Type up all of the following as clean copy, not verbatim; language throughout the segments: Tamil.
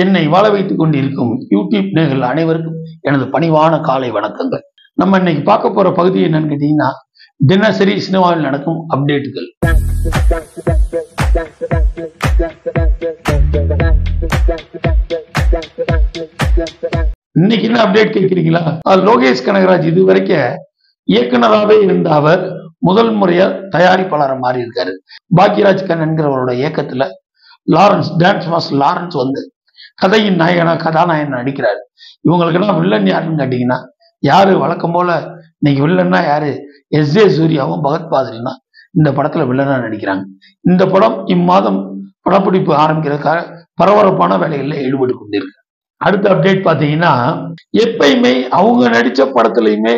என்னை வாழ வைத்துக் கொண்டிருக்கும் யூடியூப் நேயர்கள் அனைவருக்கும் எனது பணிவான காலை வணக்கங்கள். நம்ம இன்னைக்கு பார்க்க போற பகுதி என்னன்னு கேட்டீங்கன்னா, தினசரி சினிமாவில் நடக்கும் அப்டேட்டுகள். இன்னைக்கு என்ன அப்டேட் கேட்கிறீங்களா? லோகேஷ் கனகராஜ் இதுவரைக்கும் இயக்குனராகவே இருந்த அவர் முதல் முறையா தயாரிப்பாளரை மாறி இருக்காரு. பாக்யராஜ் என்கிறவரோட இயக்கத்துல லாரன்ஸ், டான்ஸ் மாஸ்டர் லாரன்ஸ் வந்து கதையின் நாயகனா கதாநாயகன் நடிக்கிறாரு. இவங்களுக்கெல்லாம் வில்லன் யாருன்னு கேட்டீங்கன்னா, யாரு வழக்கம் போல இன்னைக்கு வில்லன்னா யாரு? எஸ்.ஜே. சூர்யாவும் பகத் பாசிலும் தான் இந்த படத்துல வில்லனா நடிக்கிறாங்க. இந்த படம் இம்மாதம் படப்பிடிப்பு ஆரம்பிக்கிறதுக்காக பரபரப்பான வேலைகள்ல ஈடுபட்டு கொண்டிருக்கு. அடுத்த அப்டேட் பாத்தீங்கன்னா, எப்பயுமே அவங்க நடிச்ச படத்துலயுமே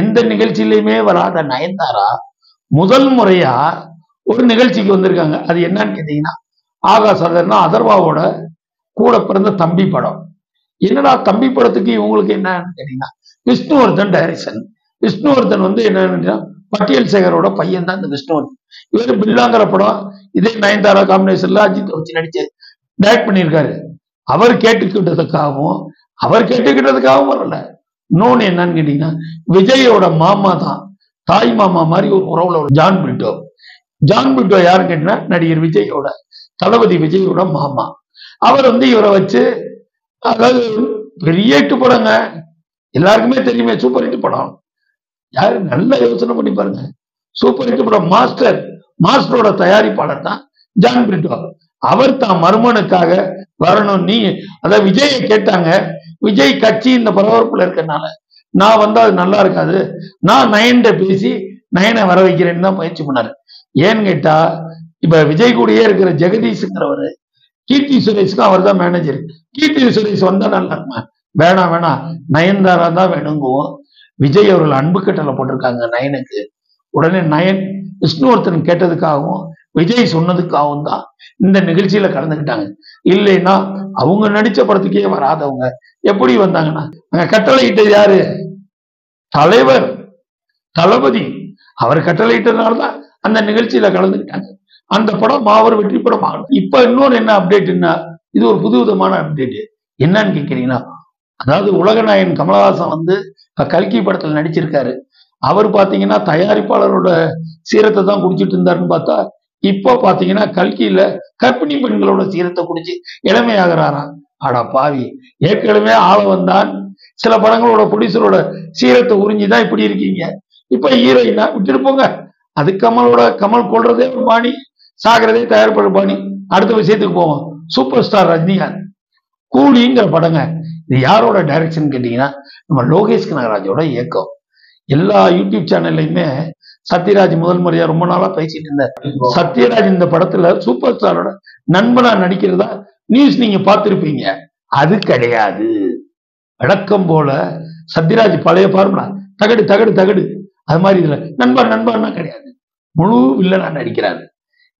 எந்த நிகழ்ச்சியிலுமே வராத நயன்தாரா முதல் முறையா ஒரு நிகழ்ச்சிக்கு வந்திருக்காங்க. அது என்னன்னு கேட்டீங்கன்னா, ஆகாஷ் அதர்வாவோட கூட பிறந்த தம்பி படம். என்னடா தம்பி படத்துக்கு இவங்களுக்கு என்னன்னு கேட்டீங்கன்னா, விஷ்ணுவர்தன் டைரக்ஷன். விஷ்ணுவர்தன் வந்து என்னன்னா பட்டியல் சேகரோட பையன் தான் இந்த விஷ்ணுவர்தன். இவரு பில்லாங்கிற படம் இதே நயன்தாரா காம்பினேஷன்ல அஜித் வச்சு நடிச்சு டைரக்ட் பண்ணியிருக்காரு. அவர் கேட்டுக்கிட்டதுக்காகவும் வரல. இன்னொன்னு என்னன்னு கேட்டீங்கன்னா, விஜயோட மாமா தான், தாய் மாமா மாதிரி ஒரு உறவுல ஜான் பிரிட்டோ. ஜான் பிரிட்டோ யாருன்னு கேட்டீங்கன்னா, நடிகர் விஜயோட தளபதி விஜயோட மாமா. அவர் வந்து இவரை வச்சு, அதாவது பெரிய ஹிட் படங்க, எல்லாருக்குமே தெரியுமே, சூப்பர் ஹிட் படம். யாரு நல்ல யோசனை பண்ணி பாருங்க, சூப்பர் ஹிட் படம். மாஸ்டரோட தயாரிப்பாளர் தான் ஜான் பிரிட்டோ. அவர் தான் மருமனுக்காக வரணும், நீ அதாவது விஜயை கேட்டாங்க. விஜய் கட்சி இந்த பரபரப்புல இருக்கனால நான் வந்தா அது நல்லா இருக்காது, நான் நயன்ட பேசி நயனை வர வைக்கிறேன்னு தான் பயிற்சி பண்ணாரு. ஏன்னு கேட்டா, இப்ப விஜய் கூடயே இருக்கிற ஜெகதீஷ்ங்கிறவரு கீர்த்தி சுரேஷுக்கும் அவர் தான் மேனேஜர். கீர்த்தி சுரேஷ் வந்தா நல்லா இருக்குமா? வேணாம் நயன்தாரா தான் வேணுங்குவோம். விஜய் அவர்கள் அன்பு கட்டளை போட்டிருக்காங்க நயனுக்கு. உடனே நயன் விஷ்ணுவர்தன் கேட்டதுக்காகவும் விஜய் சொன்னதுக்காகவும் தான் இந்த நிகழ்ச்சியில கலந்துக்கிட்டாங்க. இல்லைன்னா அவங்க நடிச்ச படத்துக்கே வராதவங்க எப்படி வந்தாங்கன்னா, அங்க கட்டளை இட்டது யாரு? தலைவர் தளபதி. அவர் கட்டளை இட்டதுனாலதான் அந்த நிகழ்ச்சியில கலந்துக்கிட்டாங்க. அந்த படம் மாவர் வெற்றி படம் ஆகணும். இப்ப இன்னொரு என்ன அப்டேட்னா, இது ஒரு புது விதமான அப்டேட். என்னன்னு கேட்கிறீங்கன்னா, அதாவது உலகநாயகன் கமலஹாசன் வந்து இப்ப கல்கி படத்துல நடிச்சிருக்காரு. அவர் பாத்தீங்கன்னா தயாரிப்பாளரோட சீரத்தை தான் குடிச்சிட்டு இருந்தாருன்னு பார்த்தா, இப்போ பாத்தீங்கன்னா கல்கியில கர்ப்பிணி பெண்களோட சீரத்தை குடிச்சு இளமையாகிறாராம். ஆடா பாவி, ஏற்கனவே ஆள வந்தான் சில படங்களோட ப்ரொடியூசரோட சீரத்தை உறிஞ்சிதான் இப்படி இருக்கீங்க. இப்ப ஹீரோயினா விட்டுட்டு போங்க. அது கமல் கொள்றதே ஒரு பாணி, சாகிறதே தயாரிப்பாளர் பாணி. அடுத்த விஷயத்துக்கு போவோம். சூப்பர் ஸ்டார் ரஜினிகாந்த் கூலிங்கிற படங்க. இது யாரோட டைரக்ஷன் கேட்டீங்கன்னா, நம்ம லோகேஷ் கனகராஜோட இயக்கம். எல்லா யூடியூப் சேனல்லையுமே சத்யராஜ் முதல் முறையா ரொம்ப நாளா பேசிட்டு இருந்தார். சத்யராஜ் இந்த படத்துல சூப்பர் ஸ்டாரோட நண்பனா நடிக்கிறதா நியூஸ் நீங்க பார்த்திருப்பீங்க. அது கிடையாது. வழக்கம் போல சத்யராஜ் பழைய ஃபார்முலா தகடு தகடு தகடு, அது மாதிரி இதுல நண்பன்னா கிடையாது, முழு வில்லனா நடிக்கிறாரு.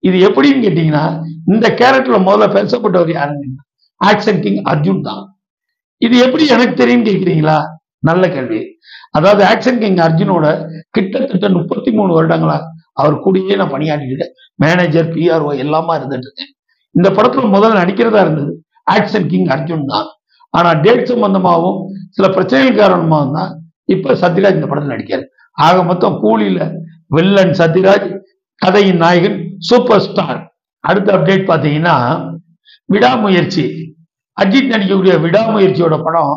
இது எப்படின்னு கேட்டீங்கன்னா, இந்த கேரக்டர்ல முதல்ல பேசப்பட்டவர் யாருன்னு ஆக்ஷன் கிங் அர்ஜுன் தான். இது எப்படி எனக்கு தெரியும் கேட்கிறீங்களா? நல்ல கேள்வி. அதாவது ஆக்ஷன் கிங் அர்ஜுனோட கிட்டத்தட்ட 33 வருடங்களா அவர் கூடயே நான் பணியாற்றிட்டு இருக்கேன். மேனேஜர், பிஆர்ஓ எல்லாமா இருந்துட்டு இருக்கேன். இந்த படத்துல முதல்ல நடிக்கிறதா இருந்தது ஆக்ஷன் கிங் அர்ஜுன் தான். ஆனா டேட் சம்பந்தமாகவும் சில பிரச்சனைகள் காரணமாகவும் தான் இப்ப சத்யராஜ் இந்த படத்துல நடிக்காரு. ஆக மொத்தம் கூலியில வில்லன் சத்யராஜ், கதையின் நாயகன் சூப்பர் ஸ்டார். அடுத்த அப்டேட் பாத்தீங்கன்னா, விடாமுயற்சி. அஜித் நடிக்கக்கூடிய விடாமுயற்சியோட படம்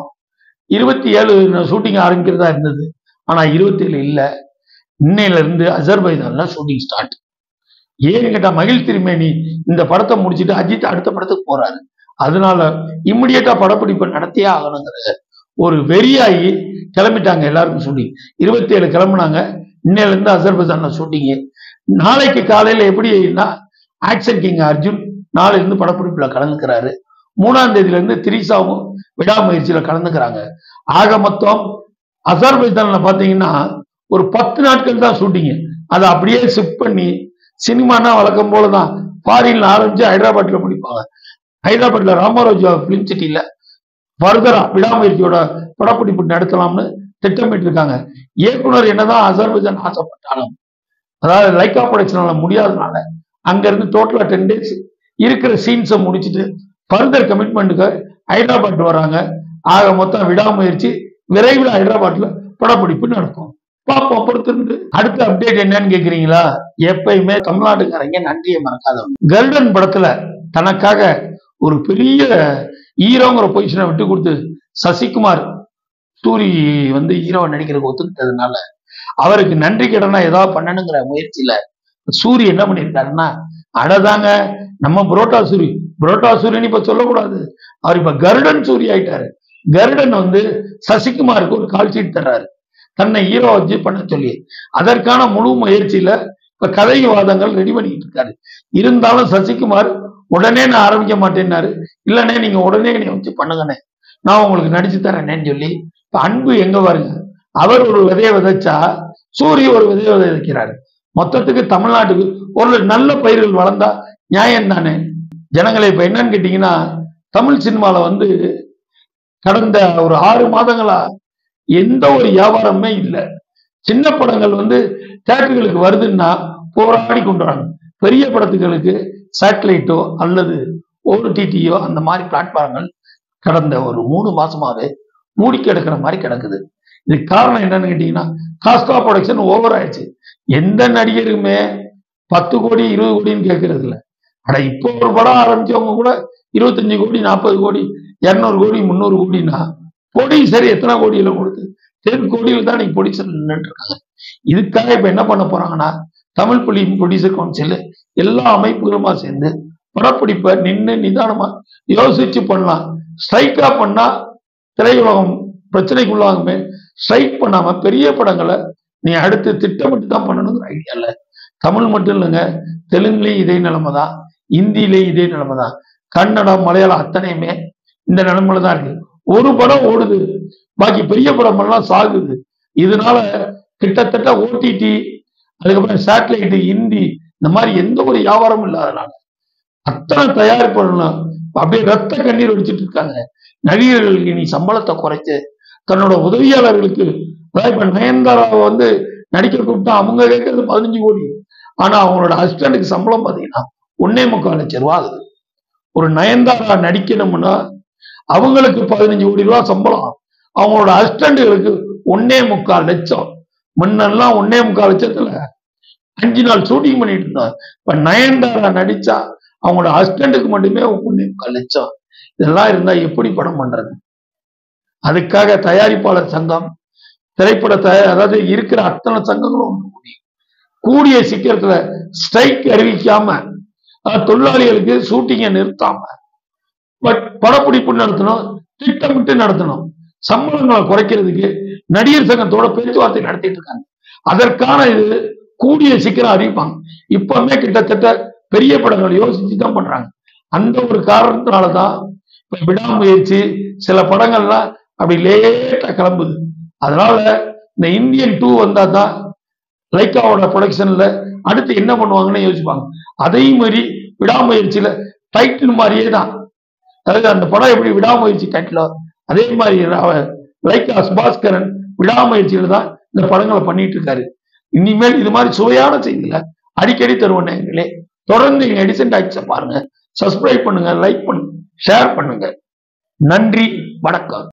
27 ஷூட்டிங் ஆரம்பிக்கிறதா இருந்தது. ஆனா 27 இல்ல, இன்னையில இருந்து அஜர்பைஜான்ல ஷூட்டிங் ஸ்டார்ட். ஏன்னு கேட்டா, மகிழ் திருமேனி இந்த படத்தை முடிச்சுட்டு அஜித் அடுத்த படத்துக்கு போறாரு. அதனால இம்மிடியட்டா படப்பிடிப்பு நடத்தியே ஆகணுங்கிற ஒரு வெறியாகி கிளம்பிட்டாங்க எல்லாருக்கும். ஷூட்டிங் 27 கிளம்புனாங்க. இன்னையில இருந்து அஜர்பைஜான்ல ஷூட்டிங். நாளைக்கு காலையில எப்படின்னா, ஆக்ஷன் கிங் அர்ஜுன் நாளைல இருந்து படப்பிடிப்புல கலந்துக்கிறாரு. 3ஆம் தேதியில இருந்து திரிசாவும் விடாமுயற்சியில கலந்துக்கிறாங்க. ஆக மொத்தம் அஜர்பைஜான்ல பாத்தீங்கன்னா ஒரு 10 நாட்கள் தான் ஷூட்டிங். அதை அப்படியே ஷிஃப்ட் பண்ணி, சினிமானா வழக்கம் போலதான் ஃபாரின்ல ஆரம்பிச்சு ஹைதராபாத்ல முடிப்பாங்க. ஹைதராபாத்ல ராமராஜ் பிலிம் சிட்டில ஃபர்தரா விடாமுயற்சியோட படப்பிடிப்பு நடத்தலாம்னு திட்டமிட்டு இருக்காங்க. இயக்குனர் என்னதான் அஜர்பைஜான் ஆசைப்பட்டாலும், அதாவது லைக்கா ப்ரொடக்ஷனால முடியாதனால அங்க இருந்து டோட்டலா 10 days இருக்கிற சீன்ஸை முடிச்சுட்டு ஃபர்தர் கமிட்மெண்ட்டுக்கு ஹைதராபாத் வராங்க. ஆக மொத்தம் விடாமுயற்சி விரைவில் ஹைதராபாத்ல படப்பிடிப்பு நடக்கும். பார்ப்போம் பொறுத்திருந்து. அடுத்த அப்டேட் என்னன்னு கேக்குறீங்களா? எப்பயுமே தமிழ்நாட்டுக்காரங்க நன்றியை மறக்காதவங்க. கருடன் படத்துல தனக்காக ஒரு பெரிய ஹீரோங்கிற பொசிஷனை விட்டு கொடுத்து சசிகுமார் சூரி வந்து ஹீரோவை நடிக்கிறதுக்கு ஒத்துக்கிட்டதுனால அவருக்கு நன்றி கடனா ஏதாவது பண்ணணுங்கிற முயற்சியில சூரி என்ன பண்ணிருக்காருன்னா, அடதாங்க நம்ம புரோட்டா சூரியன் இப்ப சொல்லக்கூடாது, அவர் இப்ப கருடன் சூரி ஆயிட்டாரு. கருடன் வந்து சசிகுமாருக்கு ஒரு கால் ஷீட் தர்றாரு தன்னை ஹீரோ வச்சு பண்ண சொல்லி. அதற்கான முழு முயற்சியில இப்ப கதை வாதங்கள் ரெடி பண்ணிட்டு இருக்காரு. இருந்தாலும் சசிகுமார் உடனே நான் ஆரம்பிக்க மாட்டேன்னாரு. இல்லனே நீங்க உடனே என்னை வச்சு பண்ணுங்கண்ணே, நான் உங்களுக்கு நடிச்சு தரேன்னு சொல்லி இப்ப அன்பு எங்க பாருங்க, அவர் ஒரு விதையை விதைச்சா சூரிய ஒரு விதையை விதைக்கிறாரு. மொத்தத்துக்கு தமிழ்நாட்டுக்கு ஒரு நல்ல பயிர்கள் வளர்ந்தா நியாயம் தானே ஜனங்களை. இப்ப என்னன்னு கேட்டீங்கன்னா, தமிழ் சினிமால வந்து கடந்த ஒரு 6 மாதங்களா எந்த ஒரு வியாபாரமே இல்லை. சின்ன படங்கள் வந்து தியேட்டர்களுக்கு வருதுன்னா போராடி கொண்டு வராங்க. பெரிய படத்துகளுக்கு சேட்டலைட்டோ அல்லது ஓடிடியோ அந்த மாதிரி பிளாட்ஃபார்ம்கள் கடந்த ஒரு 3 மாசமாவே மூடி கிடக்கிற மாதிரி கிடக்குது. இதுக்கு காரணம் என்னன்னு கேட்டீங்கன்னா, காஸ்ட் ஆஃப் ப்ரொடக்ஷன் ஓவர் ஆயிடுச்சு. எந்த நடிகருமே 10 கோடி 20 கோடின்னு கேட்கறது இல்லை. ஆனா இப்போ ஒரு படம் ஆரம்பிச்சவங்க கூட 25 கோடி 40 கோடி 200 கோடி 300 கோடினா ப்ரொடியூசர் எத்தனை கோடியில கொடுத்து 10 கோடியில தான் நீங்க ப்ரொடியூசர் நின்றுட்டு இருக்காங்க. இதுக்காக இப்ப என்ன பண்ண போறாங்கன்னா, தமிழ் பிலிம் ப்ரொடியூசர் கவுன்சில் எல்லா அமைப்புகளுமா சேர்ந்து படப்பிடிப்பை நிதானமா யோசிச்சு பண்ணலாம். ஸ்ட்ரைக்கா பண்ணா திரையுலகம் பிரச்சனைக்குள்ளாகுமே. ஸ்ட்ரைக் பண்ணாம பெரிய படங்களை நீ அடுத்து திட்டமிட்டு தான் பண்ணணுங்கிற ஐடியால. தமிழ் மட்டும் இல்லைங்க, தெலுங்குலயும் இதே நிலைமை தான், இந்தியிலேயும் இதே நிலைமை தான், கன்னடம் மலையாளம் அத்தனையுமே இந்த நிலைமையில தான் இருக்கு. ஒரு படம் ஓடுது, பாக்கி பெரிய படம் எல்லாம் சாகுது. இதனால கிட்டத்தட்ட ஓடிடி அதுக்கப்புறம் சேட்டலைட் ஹிந்தி இந்த மாதிரி எந்த ஒரு வியாபாரமும் இல்லாதனால அத்தனை தயாரிப்பாளர்களும் அப்படியே ரத்த கண்ணீர் வடிச்சிட்டு இருக்காங்க. நடிகர்களுக்கு நீ சம்பளத்தை குறைச்சு தன்னோட உதவியாளர்களுக்கு, இப்ப நயன்தாராவை வந்து நடிக்க கூப்பிட்டா அவங்க கேட்கறது 15 கோடி. ஆனா அவங்களோட அசிஸ்டன்ட்டுக்கு சம்பளம் பாத்தீங்கன்னா 1.25 லட்சம் ரூபாய் ஆகுது. ஒரு நயன்தாரா நடிக்கணும்னா அவங்களுக்கு 15 கோடி ரூபாய் சம்பளம், அவங்களோட அசிஸ்டன்ட்டுகளுக்கு 1.25 லட்சம். முன்னெல்லாம் 1.25 லட்சத்துல 5 நாள் ஷூட்டிங் பண்ணிட்டு இருந்தாங்க. இப்ப நயன்தாரா நடிச்சா அவங்களோட அசிஸ்டன்ட்டுக்கு மட்டுமே 1.25 லட்சம். இதெல்லாம் இருந்தா எப்படி படம் பண்றது? அதுக்காக தயாரிப்பாளர் சங்கம், திரைப்பட அதாவது இருக்கிற அத்தனை சங்கங்களும் கூடிய சீக்கிரத்துல ஸ்ட்ரைக் அறிவிக்காம, தொழிலாளிகளுக்கு ஷூட்டிங்கை நிறுத்தாம படப்பிடிப்பு நடத்தணும், திட்டமிட்டு நடத்தணும். சம்பளங்களை குறைக்கிறதுக்கு நடிகர் சங்கத்தோட பேச்சுவார்த்தை நடத்திட்டு இருக்காங்க. அதற்கான இது கூடிய சீக்கிரம் அறிவிப்பாங்க. இப்பவுமே கிட்டத்தட்ட பெரிய படங்கள் யோசிச்சு தான் பண்றாங்க. அந்த ஒரு காரணத்தினாலதான் இப்ப விடாமுயற்சி சில படங்கள்லாம் அப்படி லேட்டா கிளம்புது. அதனால இந்த இந்தியன் 2 வந்தா தான் லைக்காவோட ப்ரொடக்ஷன்ல அடுத்து என்ன பண்ணுவாங்கன்னு யோசிப்பாங்க. அதே மாதிரி விடாமுயற்சியில டைட்டில் மாதிரியே தான், அதாவது அந்த படம் எப்படி விடாமுயற்சி டைட்டிலோ அதே மாதிரி லைக்கா சுபாஸ்கரன் விடாமுயற்சியில தான் இந்த படங்களை பண்ணிட்டு இருக்காரு. இனிமேல் இது மாதிரி சுவையான செய்தியில அடிக்கடி தருவோம் நேயர்களே. தொடர்ந்து எங்க எடிசன் டாக்ஸை பாருங்க, சப்ஸ்கிரைப் பண்ணுங்க, லைக் பண்ணுங்க, ஷேர் பண்ணுங்க. நன்றி, வணக்கம்.